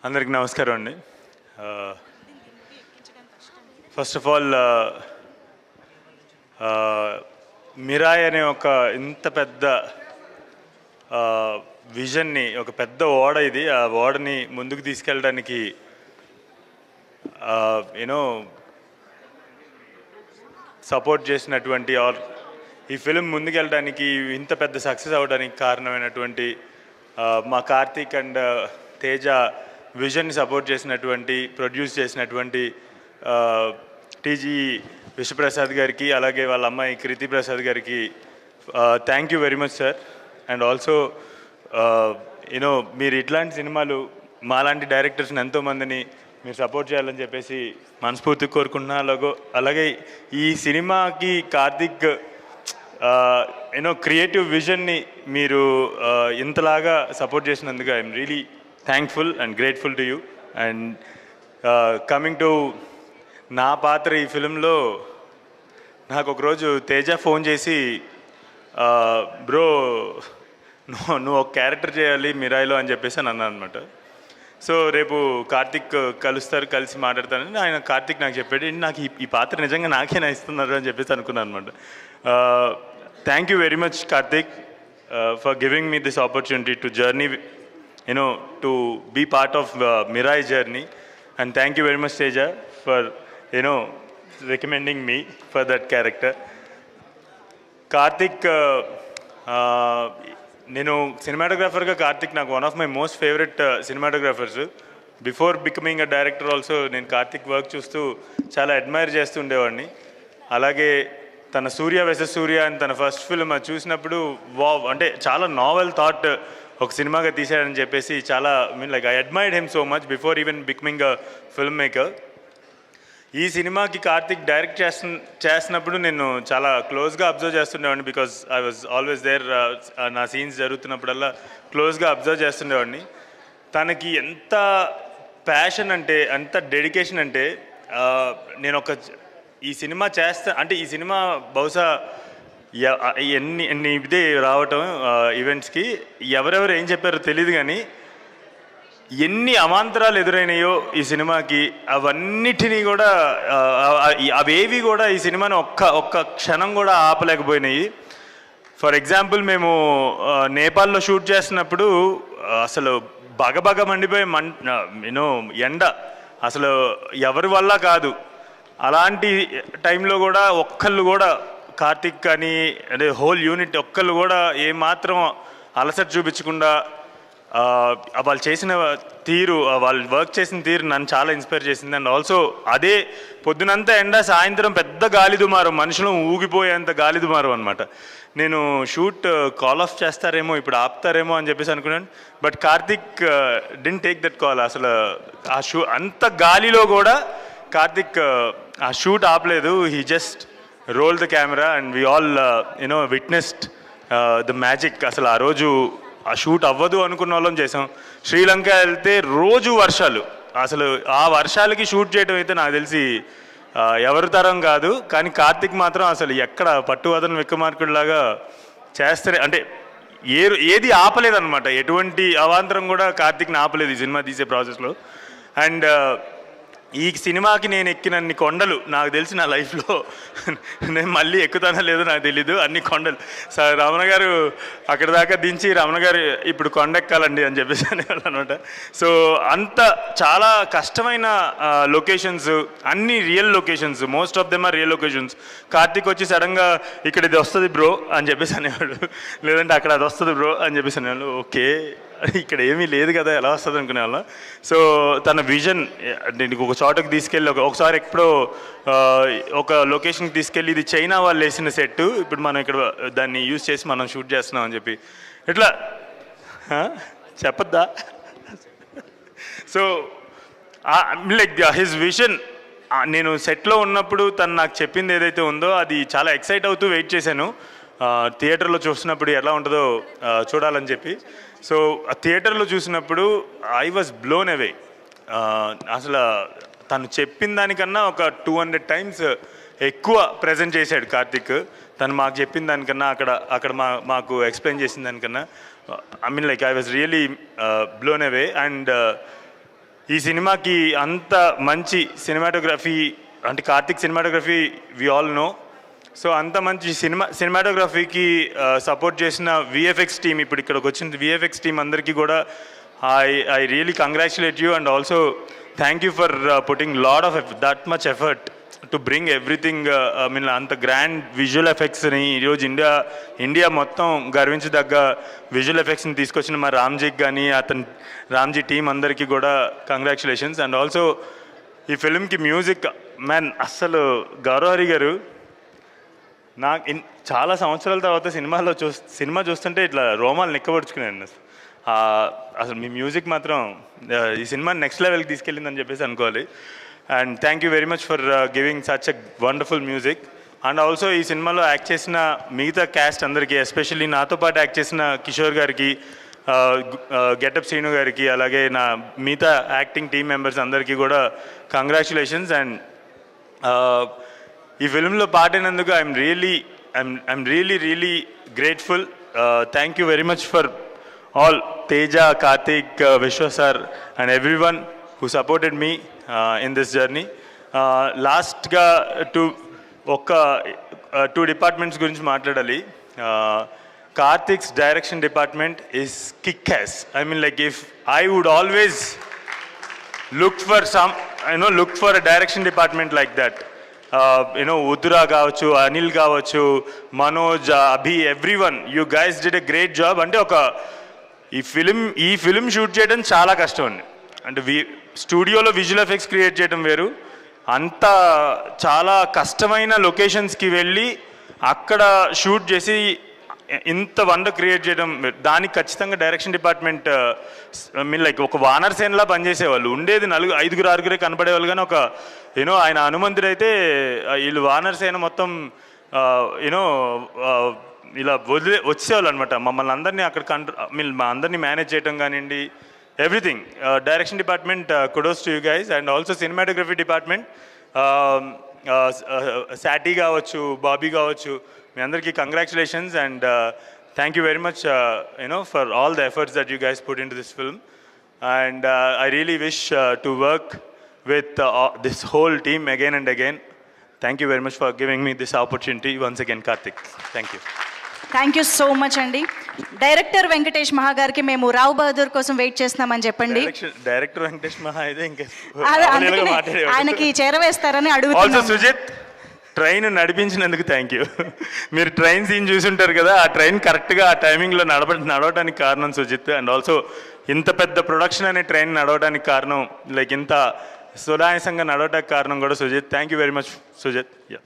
అందరికి నమస్కారం అండి. ఫస్ట్ ఆఫ్ ఆల్ మిరాయ్ అనే ఒక ఇంత పెద్ద విజన్ని, ఒక పెద్ద ఓడ ఇది. ఆ ఓడని ముందుకు తీసుకెళ్ళడానికి యూనో సపోర్ట్ చేసినటువంటి ఆర్ ఈ ఫిలిం ముందుకెళ్ళడానికి, ఇంత పెద్ద సక్సెస్ అవ్వడానికి కారణమైనటువంటి మా కార్తీక్ అండ్ తేజ విజన్ని సపోర్ట్ చేసినటువంటి, ప్రొడ్యూస్ చేసినటువంటి టీజీ విశ్వప్రసాద్ గారికి, అలాగే వాళ్ళ అమ్మాయి కృతి ప్రసాద్ గారికి thank you very much sir. And also you know మీరు ఇట్లాంటి సినిమాలు మాలాంటి డైరెక్టర్స్ని ఎంతోమందిని మీరు సపోర్ట్ చేయాలని చెప్పేసి మనస్ఫూర్తిగా కోరుకుంటున్నా. అలాగే ఈ సినిమాకి కార్తీక్ యూనో క్రియేటివ్ విజన్ని మీరు ఇంతలాగా సపోర్ట్ చేసినందుకు I'm really thankful and grateful to you. And coming to నా పాత్ర ఈ ఫిలింలో, నాకు ఒకరోజు తేజ ఫోన్ చేసి, బ్రో నువ్వు ఒక క్యారెక్టర్ చేయాలి మిరాయిలో అని చెప్పేసి అని అన్నాను అనమాట. సో రేపు కార్తీక్ కలిసి మాట్లాడతానని ఆయన కార్తీక్ నాకు చెప్పాడు. నాకు ఈ పాత్ర నిజంగా నాకేనా ఇస్తున్నారు అని చెప్పేసి అనుకున్నాను అనమాట. Thank you very much Karthik for giving me this opportunity to journey, to be part of Mirai journey. And thank you very much Teja for recommending me for that character. Karthik, నేను సినిమాటోగ్రాఫర్గా కార్తిక్ నాకు one of my most favourite cinematographers. Before becoming a director also నేను Karthik work చూస్తూ చాలా admire చేస్తూ ఉండేవాడిని. అలాగే తన సూర్య వెసెస్ సూర్య అని తన ఫస్ట్ ఫిల్మ్ అది చూసినప్పుడు వావ్, అంటే చాలా నావెల్ థాట్ ఒక సినిమాగా తీశాడని చెప్పేసి చాలా I admired him so much before even becoming a film maker. ఈ సినిమాకి కార్తిక్ డైరెక్ట్ చేస్తున్నప్పుడు నేను చాలా క్లోజ్గా అబ్జర్వ్ చేస్తుండేవాడిని, because I was always there. నా సీన్స్ జరుగుతున్నప్పుడల్లా క్లోజ్గా అబ్జర్వ్ చేస్తుండేవాడిని. తనకి ఎంత ప్యాషన్ అంటే, ఎంత డెడికేషన్ అంటే, నేను ఈ సినిమా అంటే ఈ సినిమా బహుశా ఎన్ని ఇదే రావటం ఈవెంట్స్కి ఎవరెవరు ఏం చెప్పారో తెలియదు, కానీ ఎన్ని అవాంతరాలు ఎదురైనాయో ఈ సినిమాకి, అవన్నిటినీ కూడా అవేవి కూడా ఈ సినిమాని ఒక్క క్షణం కూడా ఆపలేకపోయినాయి. ఫర్ ఎగ్జాంపుల్, మేము నేపాల్లో షూట్ చేస్తున్నప్పుడు అసలు బగబగ మండిపోయి ఎండ అసలు ఎవరి వల్ల కాదు. అలాంటి టైంలో కూడా ఒక్కళ్ళు కూడా కార్తిక్ కానీ అదే హోల్ యూనిట్ ఒక్కళ్ళు కూడా ఏమాత్రం అలసట చూపించకుండా వాళ్ళు చేసిన తీరు, వాళ్ళు వర్క్ చేసిన తీరు నన్ను చాలా ఇన్స్పైర్ చేసింది. అండ్ ఆల్సో అదే పొద్దునంతా ఎండ, సాయంత్రం పెద్ద గాలి దుమారం, మనుషులు ఊగిపోయేంత గాలి దుమారం అనమాట. నేను షూట్ కాల్ ఆఫ్ చేస్తారేమో, ఇప్పుడు ఆపుతారేమో అని చెప్పేసి అనుకున్నాను. But Karthik didn't take that call. అసలు ఆ అంత గాలిలో కూడా కార్తిక్ ఆ షూట్ ఆపలేదు. He just roll the camera and we all witnessed the magic. అసలు ఆ రోజు ఆ షూట్ అవ్వదు అనుకున్న వాళ్ళం చేసాం. శ్రీలంక వెళ్తే రోజు వర్షాలు, అసలు ఆ వర్షాలకి షూట్ చేయడం అయితే నాకు తెలిసి ఎవరి తరం కాదు. కానీ కార్తిక్ మాత్రం అసలు ఎక్కడ పట్టువదన విక్రమార్కుడిలాగా చేస్తారు, అంటే ఏది ఆపలేదన్నమాట. ఎటువంటి అవాంతరం కూడా కార్తిక్ని ఆపలేదు ఈ సినిమా తీసే ప్రాసెస్లో. అండ్ ఈ సినిమాకి నేను ఎక్కినన్ని కొండలు నాకు తెలిసి నా లైఫ్లో నేను మళ్ళీ ఎక్కుతానో లేదో నాకు తెలీదు. అన్ని కొండలు సార్ రమణ గారు అక్కడ దాకా దించి, రమణ గారు ఇప్పుడు కొండ ఎక్కాలండి అని చెప్పేసి అనేవాళ్ళు అనమాట. సో అంత చాలా కష్టమైన లొకేషన్స్, అన్ని real locations, most of them are real locations. Karthik వచ్చి సడన్గా ఇక్కడ ఇది వస్తుంది బ్రో అని చెప్పేసి అనేవాడు, లేదంటే అక్కడ అది వస్తుంది బ్రో అని చెప్పేసి అనేవాళ్ళు. ఓకే, ఇక్కడ ఏమీ లేదు కదా, ఎలా వస్తుంది అనుకునేవాళ్ళం. సో తన విజన్ దీనికి ఒక చోటకి తీసుకెళ్ళి, ఒకసారి ఎప్పుడో ఒక లొకేషన్కి తీసుకెళ్ళి, ఇది చైనా వాళ్ళు వేసిన సెట్, ఇప్పుడు మనం ఇక్కడ దాన్ని యూజ్ చేసి మనం షూట్ చేస్తున్నాం అని చెప్పి, ఇట్లా చెప్పద్దా. సో లైక్ హిజ్ విజన్, నేను సెట్లో ఉన్నప్పుడు తను నాకు చెప్పింది ఏదైతే ఉందో అది చాలా ఎక్సైట్ అవుతూ వెయిట్ చేశాను. థియేటర్లో చూసినప్పుడు ఎలా ఉంటుందో చూడాలని చెప్పి. సో ఆ థియేటర్లో చూసినప్పుడు ఐ వాజ్ బ్లోన్ అవే. అసలు తను చెప్పిన దానికన్నా ఒక 200 times ఎక్కువ ప్రజెంట్ చేశాడు కార్తిక్. తను మాకు చెప్పిన దానికన్నా, అక్కడ మాకు ఎక్స్ప్లెయిన్ చేసిన దానికన్నా, I mean like I was really blown away. And ఈ సినిమాకి అంత మంచి సినిమాటోగ్రఫీ అంటే Karthik cinematography we all know. So అంత మంచి సినిమాటోగ్రఫీకి సపోర్ట్ చేసిన విఎఫ్ఎక్స్ టీమ్, ఇప్పుడు ఇక్కడికి వచ్చిన విఎఫ్ఎక్స్ టీమ్ అందరికీ కూడా I really congratulate you and also thank you for putting lot of that much effort to bring everything. I mean అంత గ్రాండ్ విజువల్ ఎఫెక్ట్స్ని ఈరోజు ఇండియా మొత్తం గర్వించదగ్గ విజువల్ ఎఫెక్ట్స్ని తీసుకొచ్చిన మా రామ్జీకి కానీ రామ్జీ టీం అందరికీ కూడా కంగ్రాచులేషన్స్. అండ్ ఆల్సో ఈ ఫిల్మ్కి మ్యూజిక్ మ్యాన్ అస్సలు గౌరవహరి గారు నాకు చాలా సంవత్సరాల తర్వాత సినిమా చూస్తుంటే ఇట్లా రోమాలు నిక్కబడుచుకున్నాను. అసలు మీ మ్యూజిక్ మాత్రం ఈ సినిమా నెక్స్ట్ లెవెల్కి తీసుకెళ్ళిందని చెప్పేసి అనుకోవాలి. And thank you very much for giving such a wonderful music. And also ఈ సినిమాలో యాక్ట్ చేసిన మిగతా క్యాస్ట్ అందరికీ, ఎస్పెషల్లీ నాతో పాటు యాక్ట్ చేసిన కిషోర్ గారికి, గెటప్ శ్రీను గారికి, అలాగే నా మిగతా యాక్టింగ్ టీమ్ మెంబర్స్ అందరికీ కూడా కంగ్రాచులేషన్స్. అండ్ ఈ ఫిల్మ్లో పాడినందుకు I'm really grateful. Thank you very much for all Teja, Karthik, Vishwa sir and everyone who supported me in this journey. లాస్ట్గా టూ డిపార్ట్మెంట్స్ గురించి మాట్లాడాలి. Karthik's direction department is kick ass. I mean like if I would always look for a direction department like that. ఉద్రా కావచ్చు, అనిల్ కావచ్చు, Manoj, Abhi, everyone, you guys did a great job. అంటే ఈ film shoot చేయడం చాలా కష్టం అండి. అంటే స్టూడియోలో విజువల్ ఎఫెక్ట్స్ క్రియేట్ చేయడం వేరు, అంత చాలా కష్టమైన లొకేషన్స్కి వెళ్ళి అక్కడ షూట్ చేసి ఇంత వండర్ క్రియేట్ చేయడం, దానికి ఖచ్చితంగా డైరెక్షన్ డిపార్ట్మెంట్ మీన్ లైక్ ఒక వానర్ సేనలా పనిచేసేవాళ్ళు. ఉండేది 5-6 కనపడేవాళ్ళు, కానీ ఆయన హనుమంతుడైతే వీళ్ళు వానర్ సేన మొత్తం ఇలా వచ్చేవాళ్ళు అనమాట. మమ్మల్ని అందరినీ అక్కడ మా అందరినీ మేనేజ్ చేయడం కానివ్వండి, everything. Direction department kudos to you guys. And also cinematography department, శాటీ కావచ్చు, బాబీ కావచ్చు, మీ అందరికీ congratulations. And thank you very much for all the efforts that you guys put into this film. And I really wish to work with this whole team again and again. Thank you very much for giving me this opportunity once again, Karthik. Thank you. Thank you so much అండి. Director Venkatesh మహా గారికి మేము రావు బహదూర్ కోసం wait చేస్తున్నామని చెప్పండి. Director Venkatesh మహా అయితే ఇంకా ఆయనకి చేరవేస్తారని అడుగుతున్నాను. సుజిత్, ట్రైన్ నడిపించినందుకు థ్యాంక్ యూ. మీరు ట్రైన్ సీన్ చూసుంటారు కదా, ఆ ట్రైన్ కరెక్ట్గా ఆ టైమింగ్లో నడవడానికి కారణం సుజిత్. అండ్ ఆల్సో ఇంత పెద్ద ప్రొడక్షన్ అనే ట్రైన్ నడవడానికి కారణం, లైక్ ఇంత సునాయాసంగా నడవడానికి కారణం కూడా Sujeeth. Thank you very much Sujeeth. Yeah.